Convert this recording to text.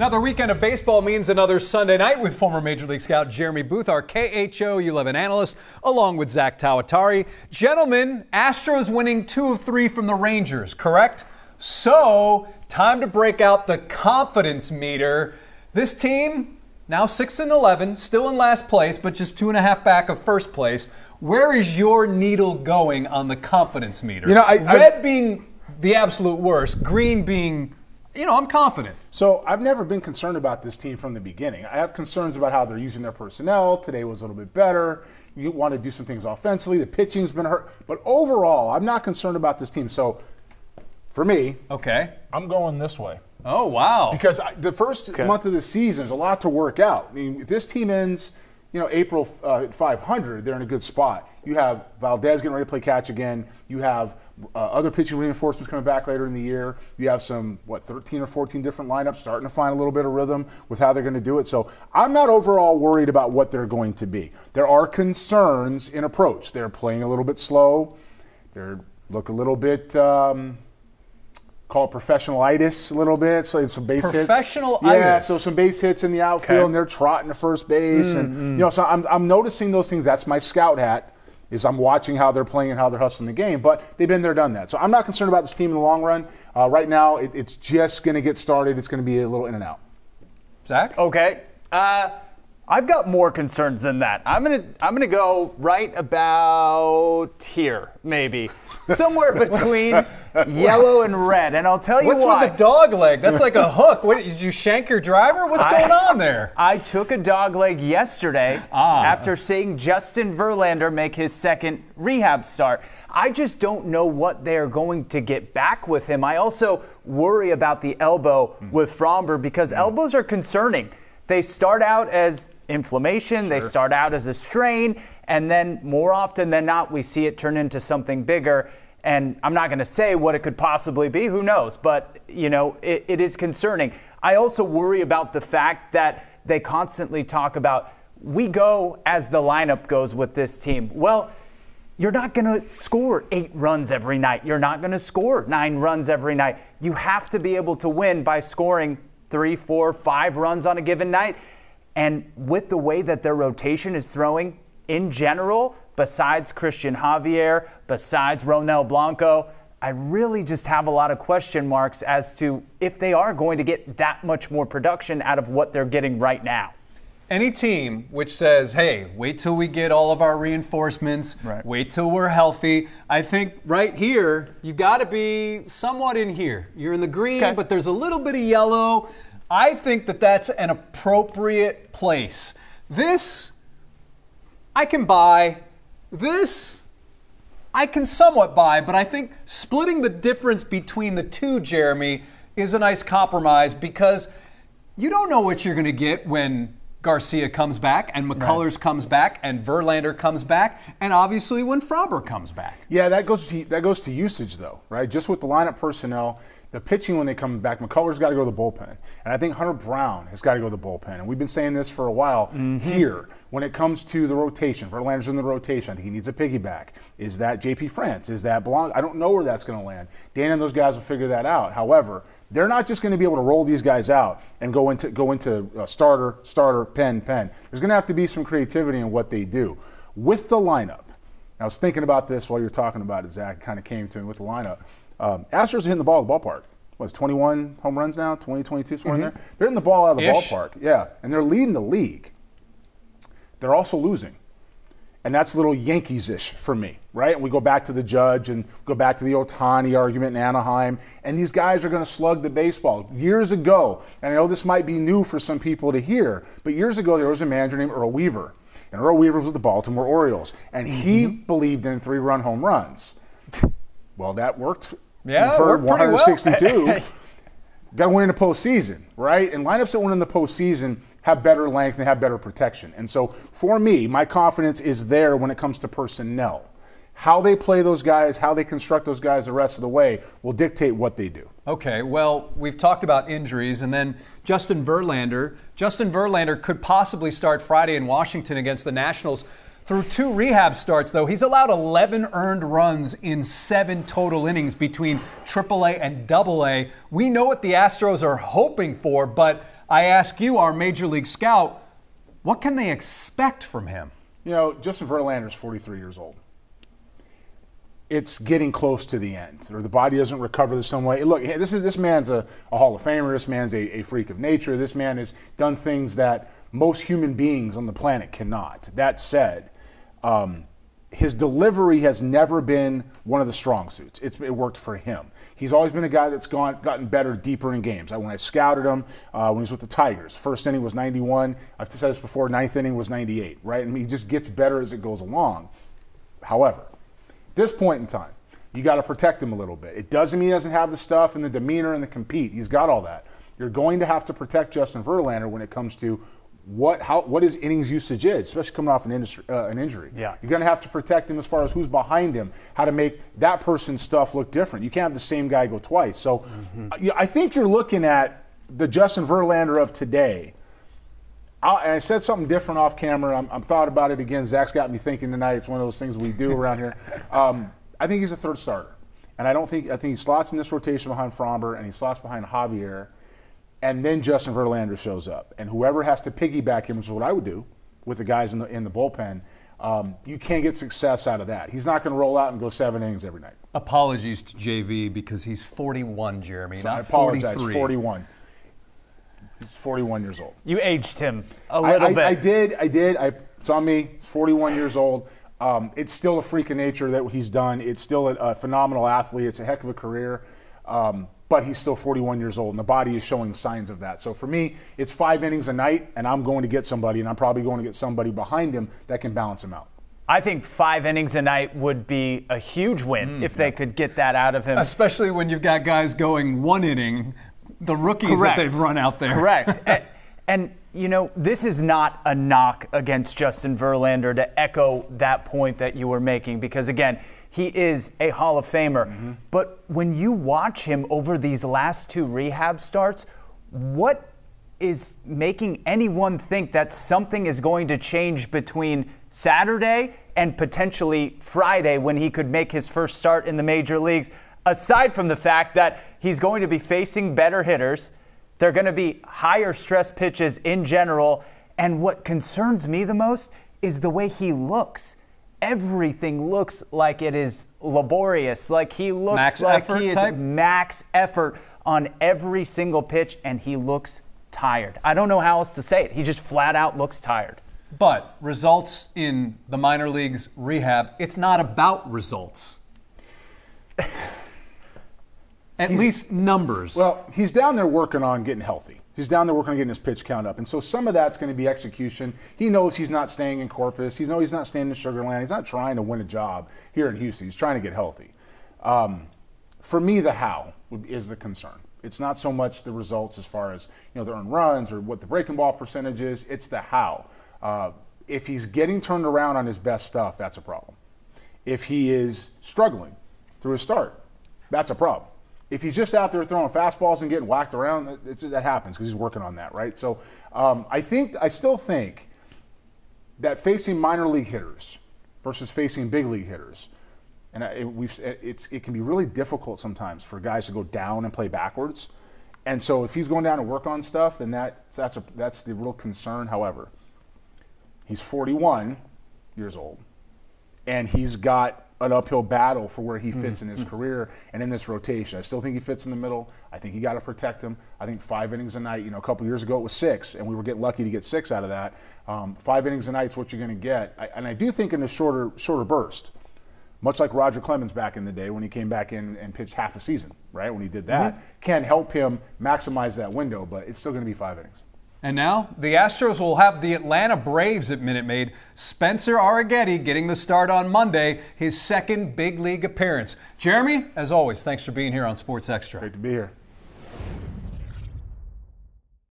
Another weekend of baseball means another Sunday night with former Major League scout Jeremy Booth, our KHO U11 analyst, along with Zach Tawatari. Gentlemen, Astros winning 2 of 3 from the Rangers, correct? So, time to break out the confidence meter. This team, now 6-11, still in last place, but just 2.5 back of first place. Where is your needle going on the confidence meter? You know, Red being the absolute worst, green being, I'm confident. So I've never been concerned about this team from the beginning. I have concerns about how they're using their personnel. Today was a little bit better. You want to do some things offensively. The pitching's been hurt. But overall, I'm not concerned about this team. So for me, okay, I'm going this way. Oh, wow. Because the first month of the season is a lot to work out. I mean, if this team ends, April 500, they're in a good spot. You have Valdez getting ready to play catch again. You have other pitching reinforcements coming back later in the year. You have some, 13 or 14 different lineups starting to find a little bit of rhythm with how they're going to do it. So I'm not overall worried about what they're going to be. There are concerns in approach. They're playing a little bit slow. They look a little bit call it professional-itis a little bit, so some base hits. Professional-itis? Yeah, so some base hits in the outfield, and they're trotting to first base. So I'm noticing those things. That's my scout hat, is I'm watching how they're playing and how they're hustling the game. But they've been there, done that. So I'm not concerned about this team in the long run. Right now, it's just going to get started. It's going to be a little in and out. Zach? Okay. I've got more concerns than that. I'm gonna go right about here, maybe. Somewhere between yellow and red. And I'll tell you why. What's with the dog leg? That's like a hook. What, did you shank your driver? What's going on there? I took a dog leg yesterday after seeing Justin Verlander make his second rehab start. I just don't know what they're going to get back with him. I also worry about the elbow with Fromber because elbows are concerning. They start out as inflammation, they start out as a strain, and then more often than not, we see it turn into something bigger. And I'm not going to say what it could possibly be, who knows, but, it is concerning. I also worry about the fact that they constantly talk about, we go as the lineup goes with this team. Well, you're not going to score 8 runs every night. You're not going to score 9 runs every night. You have to be able to win by scoring 3, 4, 5 runs on a given night. And with the way that their rotation is throwing in general, besides Christian Javier, besides Ronel Blanco, I really just have a lot of question marks as to if they are going to get that much more production out of what they're getting right now. Any team which says, hey, wait till we get all of our reinforcements, wait till we're healthy, I think right here, you got to be somewhat in here. You're in the green, but there's a little bit of yellow. I think that that's an appropriate place. This, I can buy. This, I can somewhat buy, but I think splitting the difference between the two, Jeremy, is a nice compromise because you don't know what you're going to get when Garcia comes back and McCullers comes back and Verlander comes back and obviously when Fromber comes back. Yeah, that goes to usage though, right? Just with the lineup personnel, the pitching when they come back, McCullers got to go to the bullpen. And I think Hunter Brown has got to go to the bullpen. And we've been saying this for a while here. When it comes to the rotation, Verlander's in the rotation. I think he needs a piggyback. Is that J.P. France? Is that Blanc? I don't know where that's going to land. Dan and those guys will figure that out. However, they're not just going to be able to roll these guys out and go into starter, pen. There's going to have to be some creativity in what they do. With the lineup, I was thinking about this while you were talking about it, Zach. Kind of came to me with the lineup. Astros are hitting the ball at the ballpark. What's 21 home runs now? 20, 22, somewhere in there? They're hitting the ball out of the ballpark. Yeah, and they're leading the league. They're also losing. And that's a little Yankees-ish for me, right? And we go back to the Judge and go back to the Ohtani argument in Anaheim. And these guys are going to slug the baseball. Years ago, and I know this might be new for some people to hear, but years ago there was a manager named Earl Weaver. And Earl Weaver was with the Baltimore Orioles. And he believed in 3-run home runs. Well, that worked for 162. Well. Got to win in the postseason, right? And lineups that win in the postseason have better length and have better protection. And so for me, my confidence is there when it comes to personnel. How they play those guys, how they construct those guys the rest of the way will dictate what they do. Okay, well, we've talked about injuries, and then Justin Verlander. Justin Verlander could possibly start Friday in Washington against the Nationals. Through 2 rehab starts, though, he's allowed 11 earned runs in 7 total innings between AAA and AA. We know what the Astros are hoping for, but I ask you, our Major League scout, what can they expect from him? You know, Justin Verlander's 43 years old. It's getting close to the end, or the body doesn't recover the same way. Look, this man's a Hall of Famer. This man's a freak of nature. This man has done things that most human beings on the planet cannot. That said, his delivery has never been one of the strong suits. It worked for him. He's always been a guy that's gotten better deeper in games. When I scouted him, when he was with the Tigers, first inning was 91. I've said this before, ninth inning was 98, right? And he just gets better as it goes along. However, at this point in time, you got to protect him a little bit. It doesn't mean he doesn't have the stuff and the demeanor and the compete. He's got all that. You're going to have to protect Justin Verlander when it comes to what his innings usage is, especially coming off an injury. Yeah. You're going to have to protect him as far as who's behind him, how to make that person's stuff look different. You can't have the same guy go twice. So I think you're looking at the Justin Verlander of today. And I said something different off camera. I'm thought about it again. Zach's got me thinking tonight. It's one of those things we do around here. I think he's a third starter. And I think he slots in this rotation behind Fromber, and he slots behind Javier. And then Justin Verlander shows up. And whoever has to piggyback him, which is what I would do with the guys in the bullpen, you can't get success out of that. He's not going to roll out and go 7 innings every night. Apologies to JV because he's 41, Jeremy, So not I apologize, 43. 41. He's 41 years old. You aged him a little bit. I did. It's on me. 41 years old. It's still a freak of nature that he's done. It's still a phenomenal athlete. It's a heck of a career. But he's still 41 years old, and the body is showing signs of that. So for me, it's 5 innings a night, and I'm going to get somebody, and I'm probably going to get somebody behind him that can balance him out. I think 5 innings a night would be a huge win if they could get that out of him. Especially when you've got guys going 1 inning, the rookies that they've run out there. Correct. And, you know, this is not a knock against Justin Verlander, to echo that point that you were making, because, again, he is a Hall of Famer. But when you watch him over these last 2 rehab starts, what is making anyone think that something is going to change between Saturday and potentially Friday when he could make his first start in the major leagues, aside from the fact that he's going to be facing better hitters, they're going to be higher stress pitches in general, and what concerns me the most is the way he looks. Everything looks like it is laborious, like he looks like he is max effort on every single pitch, and he looks tired. I don't know how else to say it. He just flat out looks tired. But results in the minor leagues rehab, it's not about results. At least numbers. Well, he's down there working on getting healthy. He's down there working on getting his pitch count up. And so some of that's going to be execution. He knows he's not staying in Corpus. He knows he's not staying in Sugar Land. He's not trying to win a job here in Houston. He's trying to get healthy. For me, the how is the concern. It's not so much the results as far as, you know, the earned runs or what the breaking ball percentage is. It's the how. If he's getting turned around on his best stuff, that's a problem. If he is struggling through his start, that's a problem. If he's just out there throwing fastballs and getting whacked around, that happens because he's working on that, right? So I still think that facing minor league hitters versus facing big league hitters, and it can be really difficult sometimes for guys to go down and play backwards. And so if he's going down to work on stuff, then that's the real concern. However, he's 41 years old, and he's got an uphill battle for where he fits in his career and in this rotation. I still think he fits in the middle. I think you got to protect him. I think 5 innings a night, you know, a couple years ago it was 6, and we were getting lucky to get 6 out of that. 5 innings a night is what you're going to get. And I do think in a shorter burst, much like Roger Clemens back in the day when he came back in and pitched half a season, right, when he did that, can help him maximize that window, but it's still going to be 5 innings. And now, the Astros will have the Atlanta Braves at Minute Maid. Spencer Arrighetti getting the start on Monday, his second big league appearance. Jeremy, as always, thanks for being here on Sports Extra. Great to be here.